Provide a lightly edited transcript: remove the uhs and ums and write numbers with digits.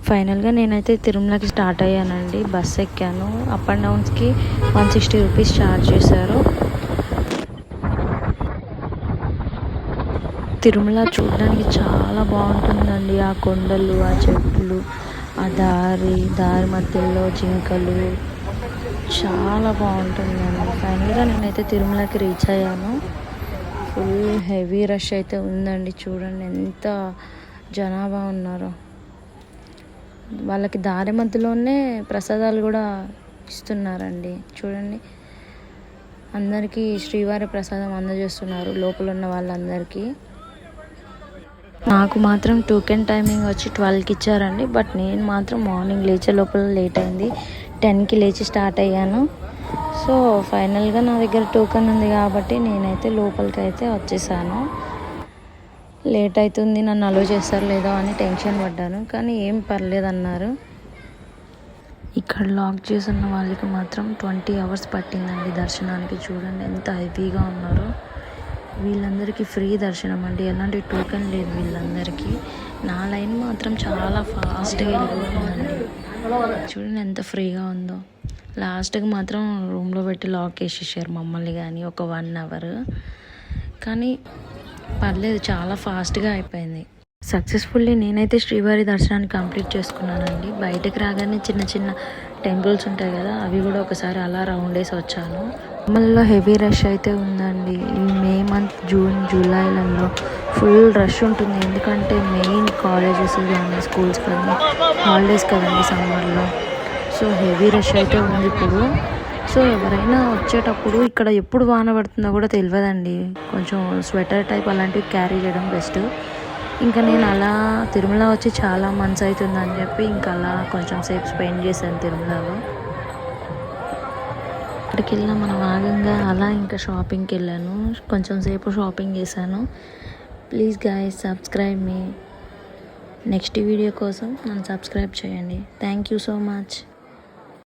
ఫైనల్గా నేనైతే తిరుమలకి స్టార్ట్ అయ్యానండి. బస్ ఎక్కాను. అప్ అండ్ డౌన్స్కి 160 రూపీస్ ఛార్జ్ చేశారు. తిరుమల చూడడానికి చాలా బాగుంటుందండి. ఆ కొండలు, ఆ చెట్లు, ఆ దారి మధ్యలో జింకలు, చాలా బాగుంటుందండి. ఫైనల్గా నేనైతే తిరుమలకి రీచ్ అయ్యాను. ఫుల్ హెవీ రష్ అయితే ఉందండి. చూడండి ఎంత జనాభా ఉన్నారో. వాళ్ళకి దారి మధ్యలోనే ప్రసాదాలు కూడా ఇస్తున్నారండి. చూడండి, అందరికీ శ్రీవారి ప్రసాదం అందజేస్తున్నారు లోపల ఉన్న వాళ్ళందరికీ. నాకు మాత్రం టోకెన్ టైమింగ్ వచ్చి 12కి ఇచ్చారండి. బట్ నేను మాత్రం మార్నింగ్ లేచే లోపల లేట్ అయింది. 10కి లేచి స్టార్ట్ అయ్యాను. సో ఫైనల్గా నా దగ్గర టోకెన్ ఉంది కాబట్టి నేనైతే లోపలికి అయితే వచ్చేసాను. లేట్ అవుతుంది, నన్ను అలో చేస్తారు లేదో అని టెన్షన్ పడ్డాను. కానీ ఏం పర్లేదు అన్నారు. ఇక్కడ లాక్ చేసిన వాళ్ళకి మాత్రం 20 అవర్స్ పట్టిందండి దర్శనానికి. చూడండి ఎంత హెవీగా ఉన్నారో. వీళ్ళందరికీ ఫ్రీ దర్శనం అండి, ఎలాంటి టోకెన్ లేదు వీళ్ళందరికీ. నా లైన్ మాత్రం చాలా ఫాస్ట్గా వెళ్ళిపోతుందండి. చూడండి ఎంత ఫ్రీగా ఉందో. లాస్ట్కి మాత్రం రూమ్లో పెట్టి లాక్ వేసేసారు మమ్మల్ని కానీ ఒక 1 అవర్. కానీ పర్లేదు, చాలా ఫాస్ట్గా అయిపోయింది. సక్సెస్ఫుల్లీ నేనైతే శ్రీవారి దర్శనాన్ని కంప్లీట్ చేసుకున్నానండి. బయటకు రాగానే చిన్న చిన్న టెంపుల్స్ ఉంటాయి కదా, అవి కూడా ఒకసారి అలా రౌండ్ వేసి వచ్చాను. తిరుమలలో హెవీ రష్ అయితే ఉందండి. ఈ మే మంత్, జూన్, జూలైలలో ఫుల్ రష్ ఉంటుంది. ఎందుకంటే మెయిన్ కాలేజెస్ కానీ స్కూల్స్ కానీ హాలిడేస్ కదండి సమ్మర్లో. సో హెవీ రష్ అయితే ఉంది ఇప్పుడు. సో ఎవరైనా వచ్చేటప్పుడు ఇక్కడ ఎప్పుడు వాన పడుతుందో కూడా తెలియదండి. కొంచెం స్వెటర్ టైప్ అలాంటివి క్యారీ చేయడం బెస్ట్. ఇంకా నేను అలా తిరుమల వచ్చి చాలా మంత్స్ అవుతుందని చెప్పి ఇంకా అలా కొంచెం సేపు స్పెండ్ చేశాను తిరుమలలో. అక్కడికి వెళ్ళిన మనం ఆగంగా అలా ఇంకా షాపింగ్కి వెళ్ళాను. కొంచెం సేపు షాపింగ్ చేశాను. Please guys subscribe me. Next video కోసం నన్ను సబ్స్క్రైబ్ చేయండి. Thank you so much.